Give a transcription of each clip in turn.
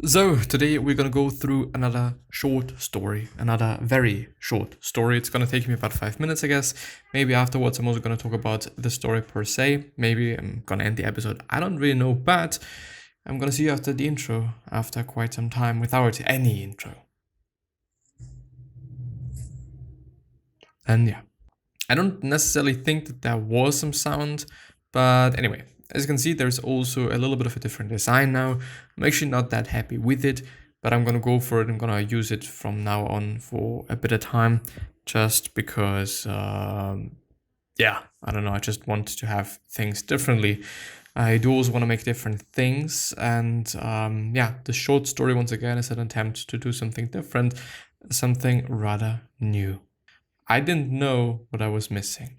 So today we're gonna go through another short story, another very short story. It's gonna take me about 5 minutes, I guess. Maybe afterwards I'm also gonna talk about the story per se. Maybe I'm gonna end the episode. I don't really know, but I'm gonna see you after the intro, after quite some time without any intro. And yeah, I don't necessarily think that there was some sound, but anyway, as you can see, there's also a little bit of a different design now. I'm actually not that happy with it, but I'm gonna go for it. I'm gonna use it from now on for a bit of time, just because, yeah, I don't know, I just want to have things differently. I do also want to make different things, and yeah, the short story once again is an attempt to do something different, something rather new. I didn't know what I was missing.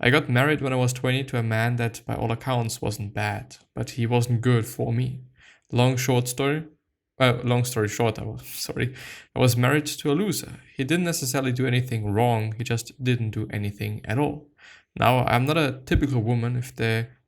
I got married when I was 20 to a man that by all accounts wasn't bad, but he wasn't good for me. Long story short, I was married to a loser. He didn't necessarily do anything wrong, he just didn't do anything at all. Now, I'm not a typical woman if there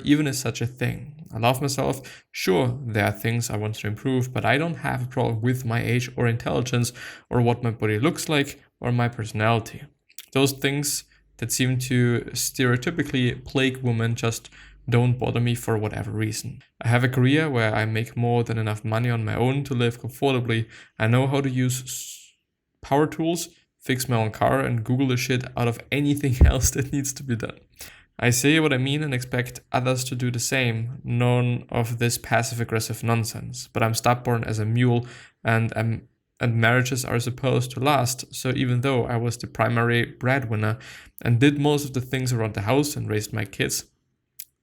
even is such a thing. I love myself. Sure, there are things I want to improve, but I don't have a problem with my age or intelligence or what my body looks like or my personality. Those things that seem to stereotypically plague women just don't bother me for whatever reason. I have a career where I make more than enough money on my own to live comfortably. I know how to use power tools, fix my own car, and Google the shit out of anything else that needs to be done. I say what I mean and expect others to do the same. None of this passive-aggressive nonsense. But I'm stubborn as a mule, and marriages are supposed to last. So even though I was the primary breadwinner and did most of the things around the house and raised my kids,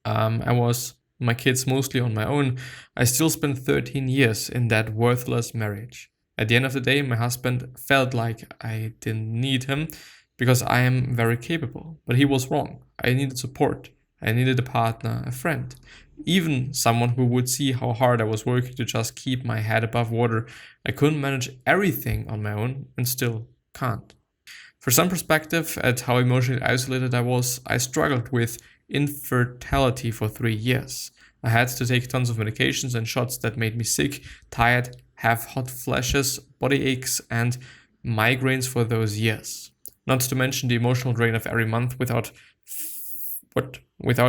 I was my kids mostly on my own. I still spent 13 years in that worthless marriage. At the end of the day, my husband felt like I didn't need him because I am very capable. But he was wrong. I needed support. I needed a partner, a friend, even someone who would see how hard I was working to just keep my head above water. I couldn't manage everything on my own and still can't. For some perspective at how emotionally isolated I was, I struggled with infertility for 3 years. I had to take tons of medications and shots that made me sick, tired, have hot flashes, body aches, and migraines for those years. Not to mention the emotional drain of every month without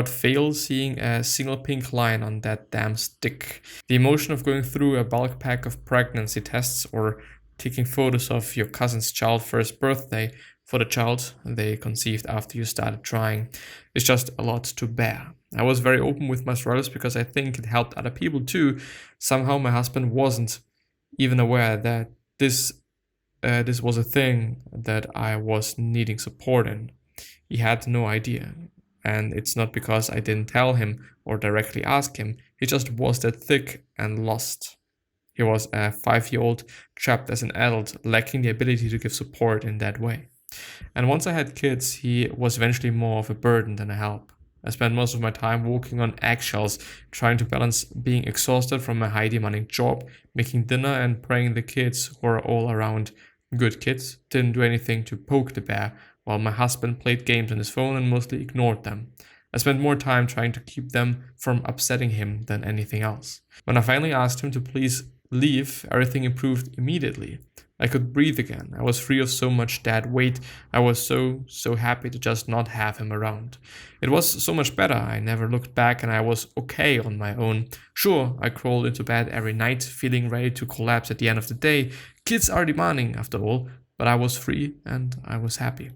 fail seeing a single pink line on that damn stick. The emotion of going through a bulk pack of pregnancy tests or taking photos of your cousin's child's first birthday for the child they conceived after you started trying is just a lot to bear. I was very open with my struggles because I think it helped other people too. Somehow my husband wasn't even aware that this was a thing that I was needing support in. He had no idea. And it's not because I didn't tell him or directly ask him, he just was that thick and lost. He was a 5-year-old trapped as an adult, lacking the ability to give support in that way. And once I had kids, he was eventually more of a burden than a help. I spent most of my time walking on eggshells, trying to balance being exhausted from a high demanding job, making dinner, and praying the kids, who are all around good kids, didn't do anything to poke the bear, while my husband played games on his phone and mostly ignored them. I spent more time trying to keep them from upsetting him than anything else. When I finally asked him to please leave, everything improved immediately. I could breathe again. I was free of so much dead weight. I was so happy to just not have him around. It was so much better. I never looked back and I was okay on my own. Sure, I crawled into bed every night, feeling ready to collapse at the end of the day. Kids are demanding, after all, but I was free and I was happy.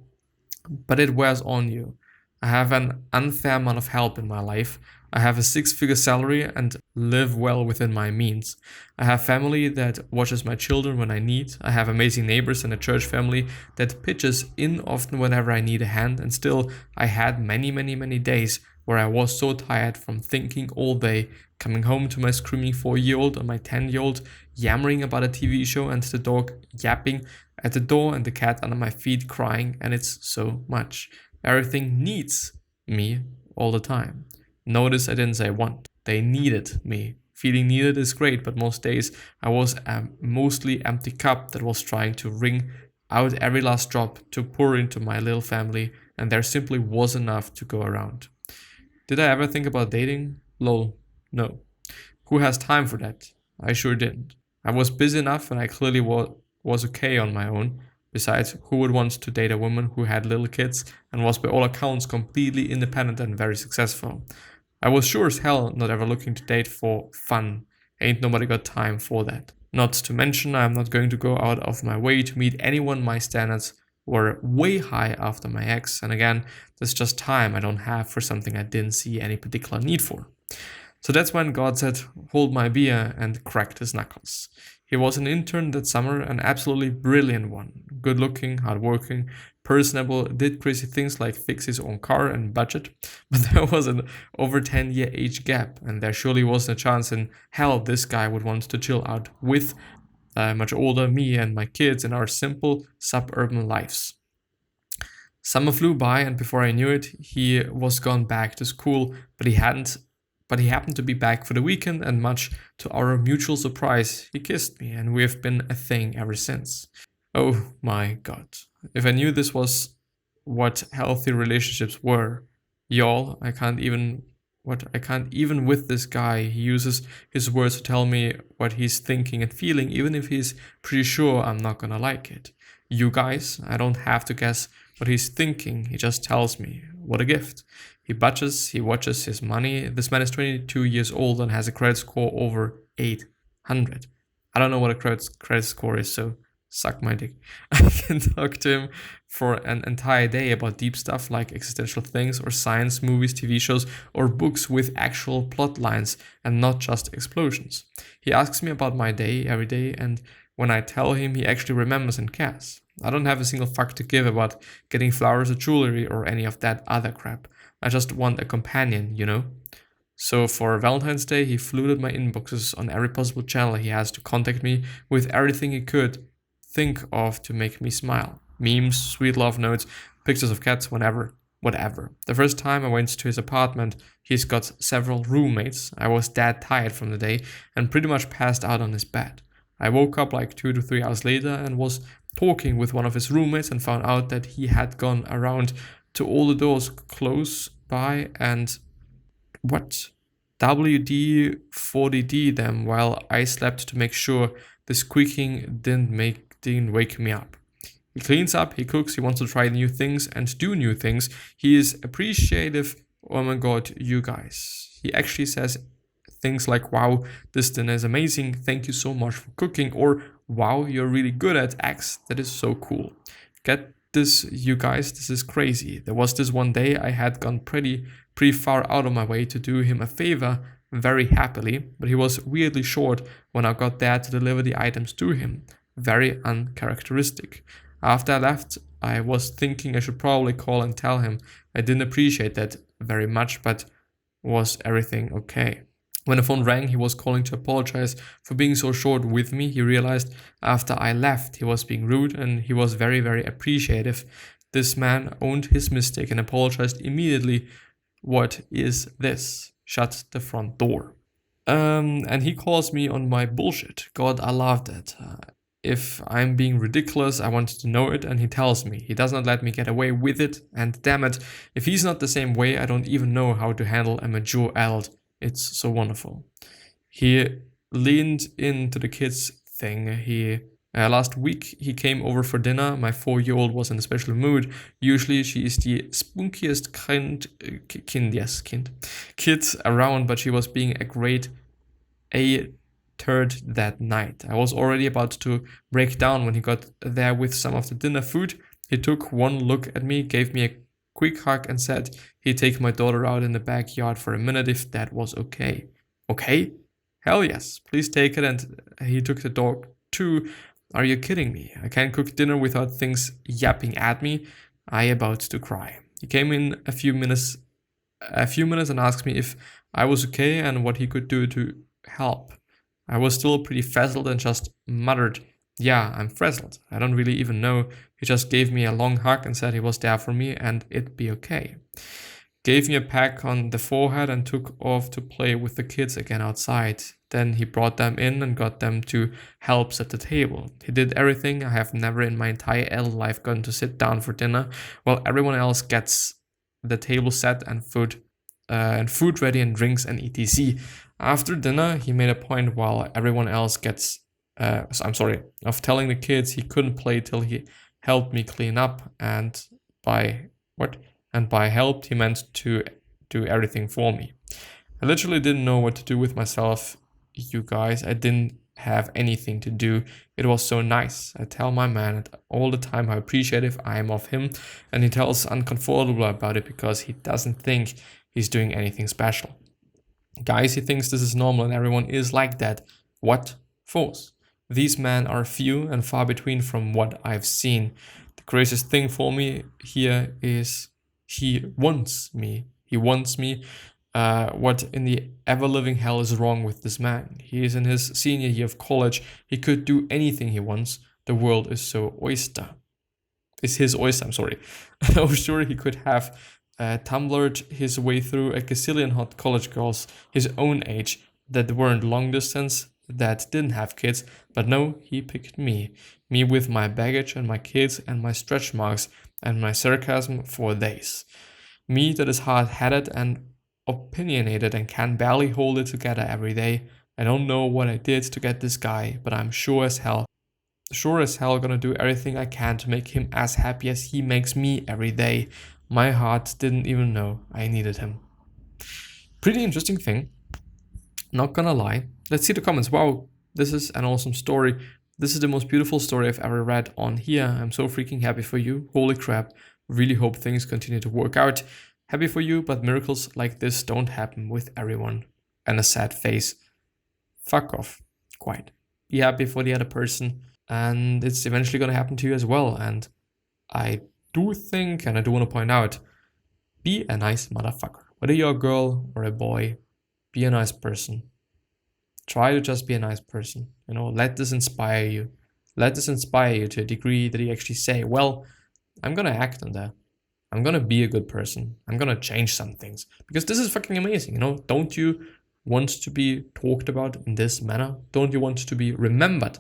But it wears on you. I have an unfair amount of help in my life. I have a 6-figure salary and live well within my means. I have family that watches my children when I need. I have amazing neighbors and a church family that pitches in often whenever I need a hand. And still, I had many days where I was so tired from thinking all day, coming home to my screaming 4-year-old or my 10-year-old, yammering about a TV show and the dog yapping at the door and the cat under my feet crying, and it's so much. Everything needs me all the time. Notice I didn't say want. They needed me. Feeling needed is great, but most days I was a mostly empty cup that was trying to wring out every last drop to pour into my little family, and there simply was enough to go around. Did I ever think about dating? Lol, no. Who has time for that? I sure didn't. I was busy enough and I clearly was okay on my own. Besides, who would want to date a woman who had little kids and was by all accounts completely independent and very successful? I was sure as hell not ever looking to date for fun. Ain't nobody got time for that. Not to mention, I'm not going to go out of my way to meet anyone my standards were way high after my ex, and again, there's just time I don't have for something I didn't see any particular need for. So that's when God said, hold my beer, and cracked his knuckles. He was an intern that summer, an absolutely brilliant one. Good looking, hardworking, personable, did crazy things like fix his own car and budget. But there was an over 10-year age gap, and there surely wasn't a chance in hell this guy would want to chill out with much older me and my kids in our simple suburban lives. Summer flew by, and before I knew it, he was gone back to school, but he happened to be back for the weekend, and much to our mutual surprise, he kissed me, and we have been a thing ever since. Oh my god. If I knew this was what healthy relationships were, y'all, I can't even with this guy. He uses his words to tell me what he's thinking and feeling, even if he's pretty sure I'm not gonna like it. You guys, I don't have to guess what he's thinking, he just tells me. What a gift. He budgets, he watches his money. This man is 22 years old and has a credit score over 800. I don't know what a credit score is, so suck my dick. I can talk to him for an entire day about deep stuff like existential things or science, movies, TV shows, or books with actual plot lines and not just explosions. He asks me about my day every day, and when I tell him, he actually remembers and cares. I don't have a single fuck to give about getting flowers or jewelry or any of that other crap. I just want a companion, you know? So for Valentine's Day, he flooded my inboxes on every possible channel he has to contact me with everything he could think of to make me smile. Memes, sweet love notes, pictures of cats, whatever. The first time I went to his apartment, he's got several roommates. I was dead tired from the day and pretty much passed out on his bed. I woke up like 2 to 3 hours later and was talking with one of his roommates and found out that he had gone around to all the doors close by and WD-40D them while I slept to make sure the squeaking didn't wake me up. He cleans up, he cooks, he wants to try new things and do new things. He is appreciative. Oh my god, you guys. He actually says things like, wow, this dinner is amazing, thank you so much for cooking, or wow, you're really good at X, that is so cool. Get this, you guys, this is crazy. There was this one day I had gone pretty far out of my way to do him a favor very happily, but he was weirdly short when I got there to deliver the items to him. Very uncharacteristic. After I left, I was thinking I should probably call and tell him I didn't appreciate that very much, but was everything okay? When the phone rang, he was calling to apologize for being so short with me. He realized after I left he was being rude, and he was very, very appreciative. This man owned his mistake and apologized immediately. What is this? Shut the front door. And he calls me on my bullshit. God, I love that. If I'm being ridiculous, I wanted to know it, and he tells me. He does not let me get away with it, and damn it, if he's not the same way, I don't even know how to handle a mature adult. It's so wonderful. He leaned into the kids thing. Last week he came over for dinner. My 4-year-old was in a special mood. Usually she is the spunkiest kid around, but she was being a great turd that night. I was already about to break down when he got there with some of the dinner food. He took one look at me, gave me a quick hug, and said he'd take my daughter out in the backyard for a minute if that was okay. Okay? Hell yes, please take it. And he took the dog too. Are you kidding me? I can't cook dinner without things yapping at me. I about to cry. He came in a few minutes and asked me if I was okay and what he could do to help. I was still pretty frazzled and just muttered, yeah, I'm frazzled. I don't really even know. He just gave me a long hug and said he was there for me and it'd be okay. Gave me a peck on the forehead and took off to play with the kids again outside. Then he brought them in and got them to help set the table. He did everything. I have never in my entire adult life gotten to sit down for dinner while everyone else gets the table set and food ready and drinks and etc. After dinner, he made a point while everyone else of telling the kids he couldn't play till he helped me clean up, and by what? And by helped, he meant to do everything for me. I literally didn't know what to do with myself, you guys. I didn't have anything to do. It was so nice. I tell my man all the time how appreciative I am of him, and he tells uncomfortable about it because he doesn't think he's doing anything special. Guys, he thinks this is normal and everyone is like that. What? False. These men are few and far between from what I've seen. The craziest thing for me here is he wants me. He wants me. What in the ever-living hell is wrong with this man? He is in his senior year of college. He could do anything he wants. The world is so oyster. Is his oyster, I'm sorry. I was sure he could have tumblered his way through a gazillion hot college girls his own age that weren't long distance, that didn't have kids, but no, he picked me. Me with my baggage and my kids and my stretch marks and my sarcasm for days. Me that is hard-headed and opinionated and can barely hold it together every day. I don't know what I did to get this guy, but I'm sure as hell gonna do everything I can to make him as happy as he makes me every day. My heart didn't even know I needed him. Pretty interesting thing. Not gonna lie. Let's see the comments. Wow, this is an awesome story. This is the most beautiful story I've ever read on here. I'm so freaking happy for you. Holy crap. Really hope things continue to work out. Happy for you, but miracles like this don't happen with everyone. And a sad face. Fuck off. Quite. Be happy for the other person. And it's eventually gonna happen to you as well. And I do think, and I do want to point out, be a nice motherfucker. Whether you're a girl or a boy, be a nice person. Try to just be a nice person. You know, let this inspire you. Let this inspire you to a degree that you actually say, well, I'm gonna act on that. I'm gonna be a good person. I'm gonna change some things. Because this is fucking amazing, you know? Don't you want to be talked about in this manner? Don't you want to be remembered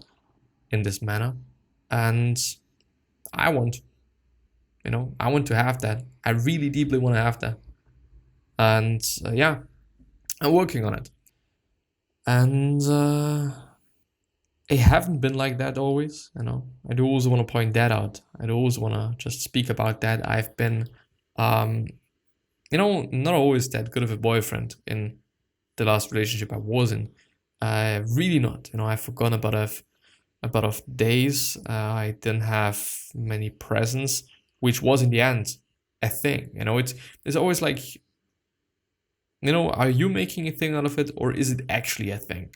in this manner? And I want, you know, I want to have that. I really deeply want to have that. And yeah, I'm working on it. And I haven't been like that always, you know. I do also want to point that out. I do also want to just speak about that. I've been, you know, not always that good of a boyfriend in the last relationship I was in. Really not. You know, I've forgotten about of days. I didn't have many presents, which was in the end a thing. You know, it's always like, you know, are you making a thing out of it, or is it actually a thing?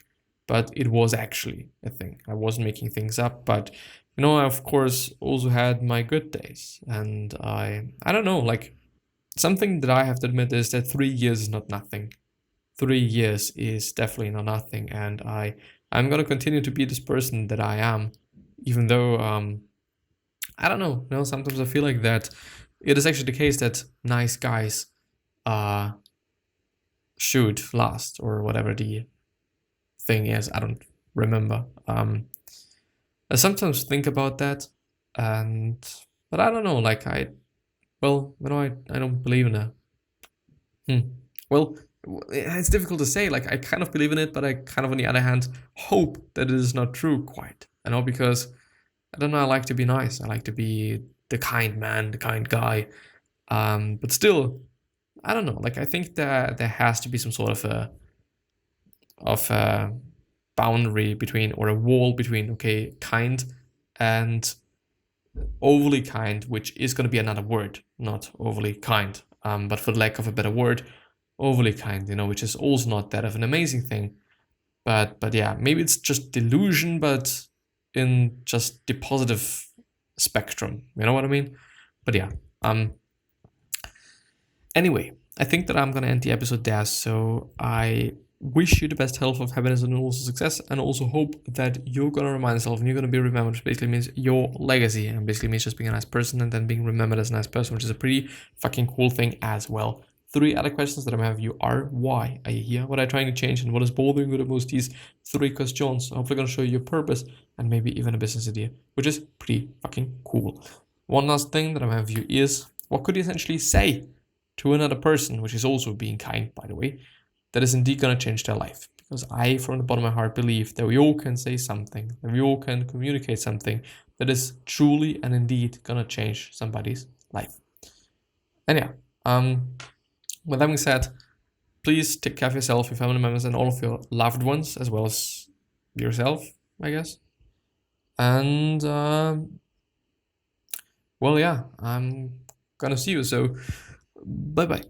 But it was actually a thing. I wasn't making things up, but you know, I of course also had my good days. And I don't know, like, something that I have to admit is that 3 years is not nothing. 3 years is definitely not nothing, and I'm gonna continue to be this person that I am, even though I don't know, you know, sometimes I feel like that it is actually the case that nice guys should last, or whatever the thing is. I don't remember. I sometimes think about that, but I don't know, like well, you know, I don't believe in that. Well, it's difficult to say. Like, I kind of believe in it, but I kind of, on the other hand, hope that it is not true quite. You know, because I don't know, I like to be nice. I like to be the kind man, the kind guy. But still, I don't know. Like, I think that there has to be some sort of a boundary between, or a wall between, okay, kind and overly kind, which is going to be another word, not overly kind. But for the lack of a better word, overly kind, you know, which is also not that of an amazing thing. But yeah, maybe it's just delusion, but in just the positive spectrum. You know what I mean? But yeah. Anyway, I think that I'm gonna end the episode there. So I wish you the best health, of happiness, and also success, and also hope that you're gonna remind yourself and you're gonna be remembered, which basically means your legacy, and basically means just being a nice person and then being remembered as a nice person, which is a pretty fucking cool thing as well. 3 other questions that I have you are: why are you here? What are you trying to change? And what is bothering you the most? These 3 questions. Hopefully gonna show you your purpose and maybe even a business idea, which is pretty fucking cool. One last thing that I have you is, what could you essentially say to another person, which is also being kind, by the way, that is indeed gonna change their life? because I, from the bottom of my heart, believe that we all can say something, that we all can communicate something that is truly and indeed gonna change somebody's life. And yeah, with that being said, please take care of yourself, your family members, and all of your loved ones, as well as yourself, I guess. And well, yeah, I'm gonna see you. So, bye bye.